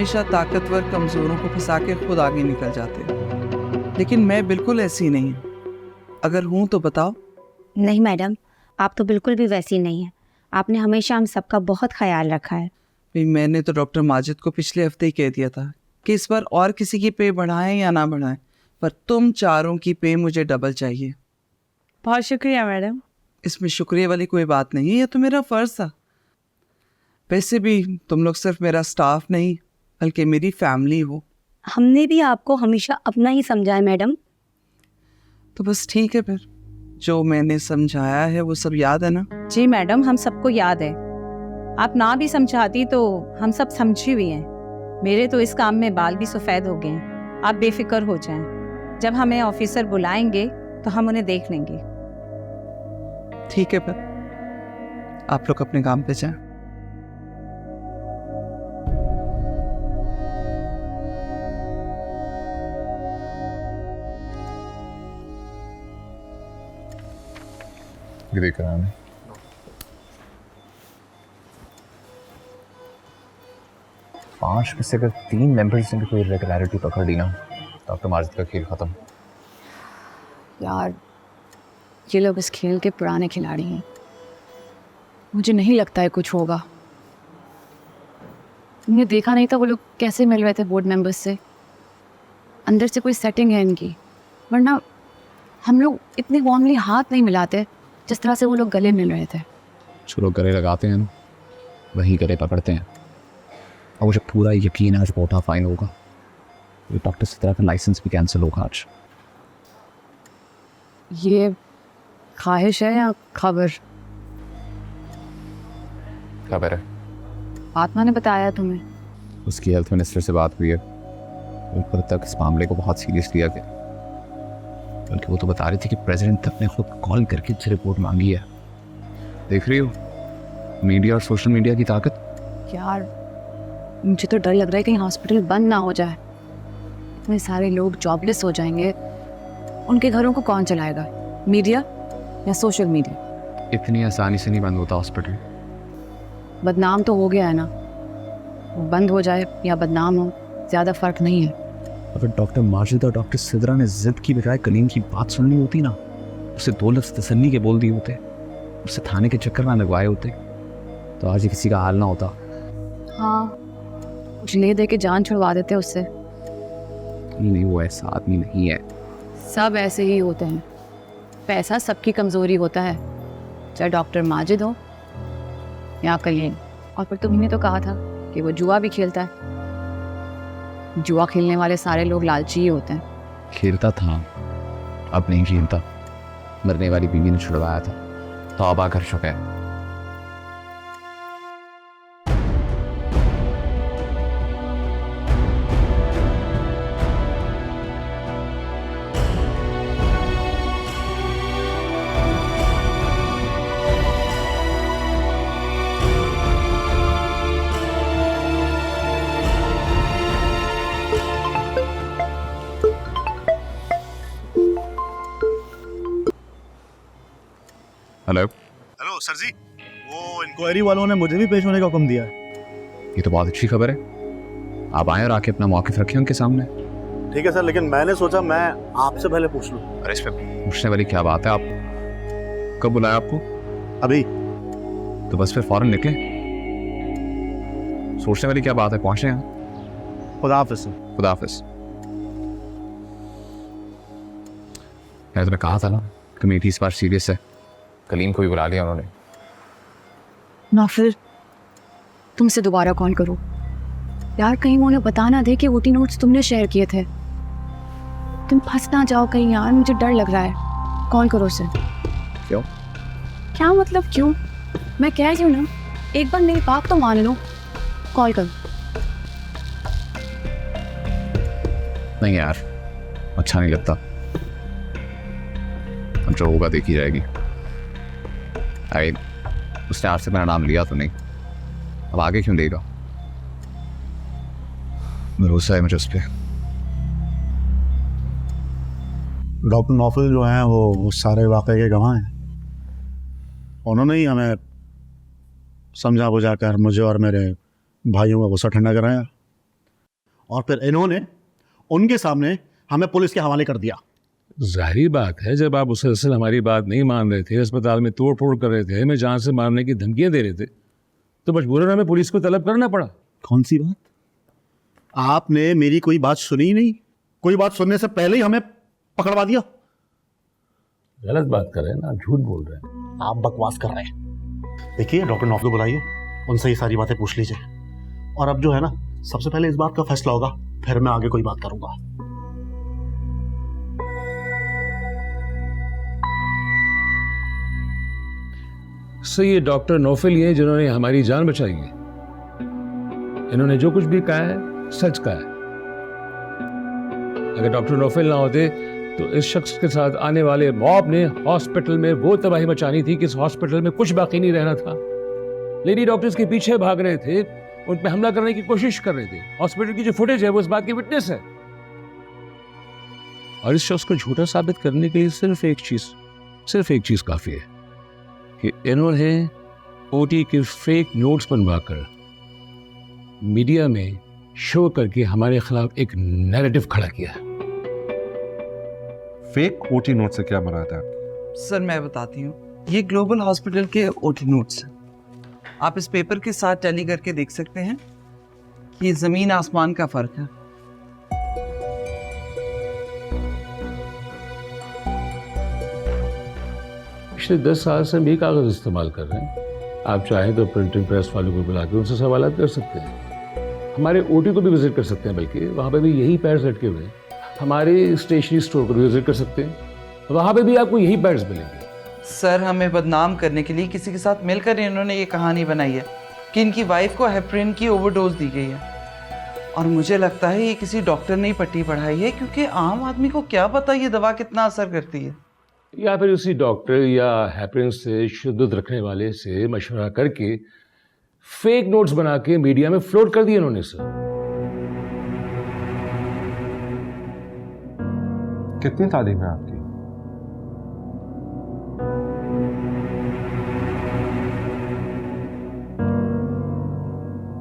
हमेशा ताकतवर कमज़ोरों को फंसा के खुद आगे निकल जाते, लेकिन मैं बिल्कुल ऐसी नहीं हूँ। अगर हूँ तो बताओ। नहीं मैडम, आप तो बिल्कुल भी वैसी नहीं हैं। आपने हमेशा हम सबका बहुत ख्याल रखा है। भाई मैंने तो डॉक्टर माजिद को पिछले हफ्ते ही कह दिया था कि इस बार और किसी की पे बढ़ाएं या ना बढ़ाएं, पर तुम चारों की पे मुझे डबल चाहिए। बहुत शुक्रिया मैडम। इसमें शुक्रिया वाली कोई बात नहीं है, ये तो मेरा फ़र्ज़ था। वैसे भी तुम लोग सिर्फ मेरा स्टाफ नहीं बल्कि मेरी फैमिली हो। हमने भी आपको हमेशा अपना ही समझा है मैडम। तो बस ठीक है, फिर जो मैंने समझाया है वो सब याद है ना? जी मैडम, हम सबको याद है। आप ना भी समझाती तो हम सब समझी हुई हैं। मेरे तो इस काम में बाल भी सफ़ेद हो गए हैं। आप बेफिक्र हो जाएं। जब हमें ऑफिसर बुलाएंगे तो हम उन्हें देख लेंगे। ठीक है, फिर आप लोग अपने काम पे जाएं। ये देख रहा है 5 में से अगर 3 मेंबर्स ने भी कोई रेगुलरिटी पकड़ ली ना, तो डॉक्टर माजिद का खेल खत्म। यार, ये लोग इस खेल के पुराने खिलाड़ी हैं। मुझे नहीं लगता है कुछ होगा। तुमने देखा नहीं था वो लोग कैसे मिल रहे थे बोर्ड मेंबर्स से? अंदर से कोई सेटिंग है इनकी, वरना हम लोग इतने वार्मली हाथ नहीं मिलाते जिस तरह से वो लोग गले मिल रहे थे। जो लोग गले लगाते हैं ना, वही गले पकड़ते हैं। और मुझे पूरा यकीन है आज बहुत फाइन होगा। ये डॉक्टर सिद्रा का लाइसेंस भी कैंसिल होगा आज। ये ख्वाहिश है या खबर? खबर है। आत्मा ने बताया तुम्हें? उसकी हेल्थ मिनिस्टर से बात हुई है। ऊपर तक इस मामले को बहुत सीरियस लिया गया, बल्कि वो तो बता रही थी कि प्रेसिडेंट तक ने खुद कॉल करके इस रिपोर्ट मांगी है। देख रही हो मीडिया और सोशल मीडिया की ताकत। यार, मुझे तो डर लग रहा है कहीं हॉस्पिटल बंद ना हो जाए। इतने सारे लोग जॉबलेस हो जाएंगे, उनके घरों को कौन चलाएगा? मीडिया या सोशल मीडिया? इतनी आसानी से नहीं बंद होता हॉस्पिटल। बदनाम तो हो गया है ना, वो बंद हो जाए या बदनाम हो, ज़्यादा फर्क नहीं है। अगर डॉक्टर माजिद और डॉक्टर सिद्रा ने जिद की बजाय कलीम की बात सुननी होती ना, उसे 2 लफ्ज़ तसल्ली के बोल दिए होते, उसे थाने के चक्कर में लगवाए होते, तो आज ही किसी का हाल ना होता। हाँ, कुछ ले दे के जान छुड़वा देते उससे। नहीं, वो ऐसा आदमी नहीं है। सब ऐसे ही होते हैं। पैसा सबकी कमज़ोरी होता है, चाहे डॉक्टर माजिद हो या कलीम। और फिर तुमने तो कहा था कि वो जुआ भी खेलता है। जुआ खेलने वाले सारे लोग लालची ही होते हैं। खेलता था, अब नहीं खेलता। मरने वाली बीवी ने छुड़वाया था, तौबा कर चुका है। हेलो हेलो सर जी, वो इंक्वायरी वालों ने मुझे भी पेश होने का हुक्म दिया है। ये तो बहुत अच्छी खबर है। आप आए और आके अपना मौक़िफ़ रखें उनके सामने। ठीक है सर, लेकिन मैंने सोचा मैं आपसे पहले पूछ लूं। अरे इसमें पूछने वाली क्या बात है? आप कब बुलाया आपको? अभी। तो बस फिर फ़ौरन निकले। सोचने वाली क्या बात है? पहुँचे यहाँ। खुदा हाफिज़ सर। खुदा हाफिज़। मैंने तुम्हें कहा था ना, कमेटी इस बार सीरियस है। कलीम को भी बुला लिया उन्होंने। ना फिर तुमसे दोबारा कॉल करो यार, कहीं वो उन्हें बता ना दे कि वोटी नोट्स तुमने शेयर किए थे। तुम फंस ना जाओ कहीं यार, मुझे डर लग रहा है। कॉल करो उसे। क्यों? क्या मतलब क्यों? मैं कह रही हूँ ना, एक बार मेरी बात तो मान लो। कॉल करो। नहीं यार, अच्छा नहीं लगता। अब जो होगा देखी जाएगी। आई उसने आज से मेरा नाम लिया तो नहीं, अब आगे क्यों लेगा? भरोसा है मुझे उस पर। डॉक्टर नौफल जो हैं वो उस सारे वाक़े के गवाह हैं। उन्होंने ही हमें समझा बुझा कर मुझे और मेरे भाइयों का गुस्सा ठंडा कराया। और फिर इन्होंने उनके सामने हमें पुलिस के हवाले कर दिया। जाहिर बात है, जब आप मुसलसल हमारी बात नहीं मान रहे थे, अस्पताल में तोड़ फोड़ कर रहे थे, हमें जान से मारने की धमकियां दे रहे थे, तो मजबूरन हमें पुलिस को तलब करना पड़ा। कौन सी बात? आपने मेरी कोई बात सुनी ही नहीं, कोई बात सुनने से पहले ही हमें पकड़वा दिया। गलत बात कर रहे हैं ना, आप झूठ बोल रहे हैं। आप बकवास कर रहे हैं। देखिए डॉक्टर नौफल को बुलाइए, उनसे ये सारी बातें पूछ लीजिए, और अब जो है ना, सबसे पहले इस बात का फैसला होगा, फिर मैं आगे कोई बात करूंगा। सर, ये डॉक्टर नौफल ही हैं जिन्होंने हमारी जान बचाई है। इन्होंने जो कुछ भी कहा है सच कहा है। अगर डॉक्टर नौफल ना होते तो इस शख्स के साथ आने वाले मॉब ने हॉस्पिटल में वो तबाही मचानी थी कि इस हॉस्पिटल में कुछ बाकी नहीं रहना था। लेडी डॉक्टर्स के पीछे भाग रहे थे, उन पर हमला करने की कोशिश कर रहे थे। हॉस्पिटल की जो फुटेज है वो इस बात की विटनेस है। और इस शख्स को झूठा साबित करने के लिए सिर्फ एक चीज काफी है कि इन्होंने ओटी के फेक नोट्स बनवाकर मीडिया में शो करके हमारे खिलाफ एक नैरेटिव खड़ा किया। फेक ओटी नोट से क्या मुराद है? सर मैं बताती हूँ, ये ग्लोबल हॉस्पिटल के ओटी नोट्स हैं। आप इस पेपर के साथ टैली करके देख सकते हैं कि जमीन आसमान का फर्क है। पिछले 10 साल से हम ये कागज इस्तेमाल कर रहे हैं। आप चाहें तो प्रिंटिंग प्रेस वालों को बुला के उनसे सवालात कर सकते हैं। हमारे ओटी को भी विजिट कर सकते हैं, बल्कि वहाँ पे भी यही पैड्स लटके हुए हैं। हमारे स्टेशनरी स्टोर को भी विजिट कर सकते हैं, वहाँ पे भी आपको यही पैड्स मिलेंगे। सर हमें बदनाम करने के लिए किसी के साथ मिलकर इन्होंने ये कहानी बनाई है कि इनकी वाइफ को हेपरिन की ओवरडोज दी गई है। और मुझे लगता है ये किसी डॉक्टर ने ही पट्टी पढ़ाई है, क्योंकि आम आदमी को क्या पता ये दवा कितना असर करती है। या फिर उसी डॉक्टर या हेपरिन से शुद्ध दूध रखने वाले से मशवरा करके फेक नोट्स बना के मीडिया में फ्लोट कर दिए इन्होंने। सर कितनी तालीम है आपकी?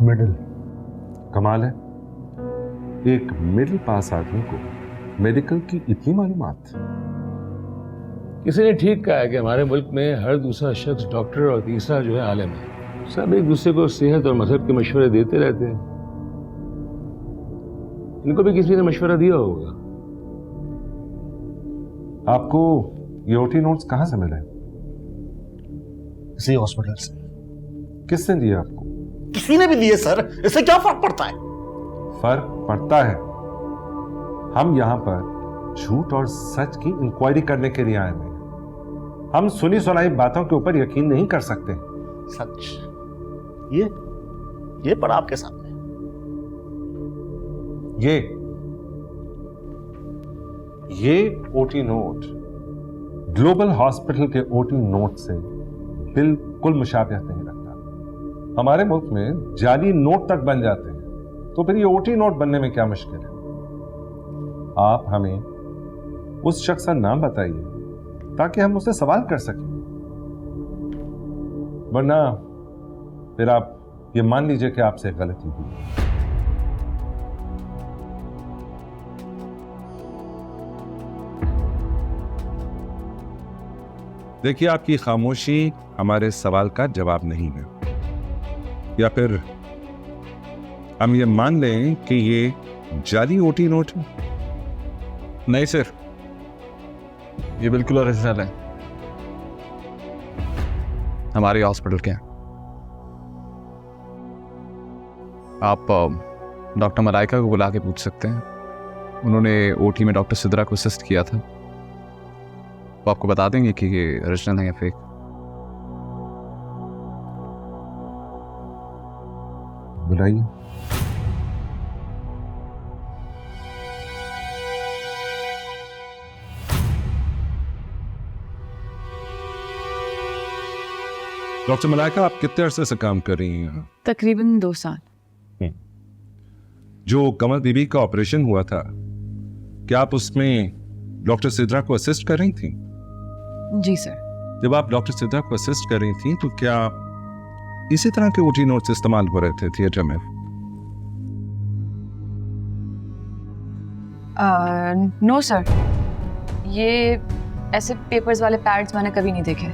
मिडिल। कमाल है, एक मिडिल पास आदमी को मेडिकल की इतनी मालूमात। किसी ने ठीक कहा है कि हमारे मुल्क में हर दूसरा शख्स डॉक्टर और तीसरा जो है आलिम है। सब एक दूसरे को सेहत और मजहब के मशवरे देते रहते हैं। इनको भी किसी ने मशवरा दिया होगा। आपको ये ओटी नोट्स कहाँ से मिले? इसी हॉस्पिटल से। किसने दिए आपको? किसी ने भी दिए सर, इससे क्या फर्क पड़ता है? फर्क पड़ता है। हम यहाँ पर झूठ और सच की इंक्वायरी करने के लिए आए हैं। हम सुनी सुनाई बातों के ऊपर यकीन नहीं कर सकते। सच ये पड़ा आपके सामने। ये ओटी नोट ग्लोबल हॉस्पिटल के ओटी नोट से बिल्कुल मुशाबिहत नहीं रखता। हमारे मुल्क में जाली नोट तक बन जाते हैं, तो फिर ये ओटी नोट बनने में क्या मुश्किल है? आप हमें उस शख्स का नाम बताइए ताकि हम उससे सवाल कर सकें, वरना फिर आप ये मान लीजिए कि आपसे गलती हुई। देखिए, आपकी खामोशी हमारे सवाल का जवाब नहीं है, या फिर हम ये मान लें कि ये जाली ओटी नोट है। नहीं सर, ये बिल्कुल ओरिजिनल है। हमारे हॉस्पिटल के हैं। आप डॉक्टर मलाइका को बुला के पूछ सकते हैं। उन्होंने ओटी में डॉक्टर सिद्रा को असिस्ट किया था। वो आपको बता देंगे कि ये ओरिजिनल है या फेक। बुलाइए। डॉक्टर मलाइका, आप कितने अरसे से काम कर रही हैं? तकरीबन 2 साल। जो कमल बीबी का ऑपरेशन हुआ था, क्या आप उसमें डॉक्टर सिद्रा को असिस्ट कर रही थी? जी सर। जब आप डॉक्टर सिद्रा को असिस्ट कर रही थी तो क्या इसी तरह के ओटी नोट्स इस्तेमाल हो रहे थे थिएटर में? नो सर, ये ऐसे पेपर्स वाले पैड्स मैंने कभी नहीं देखे।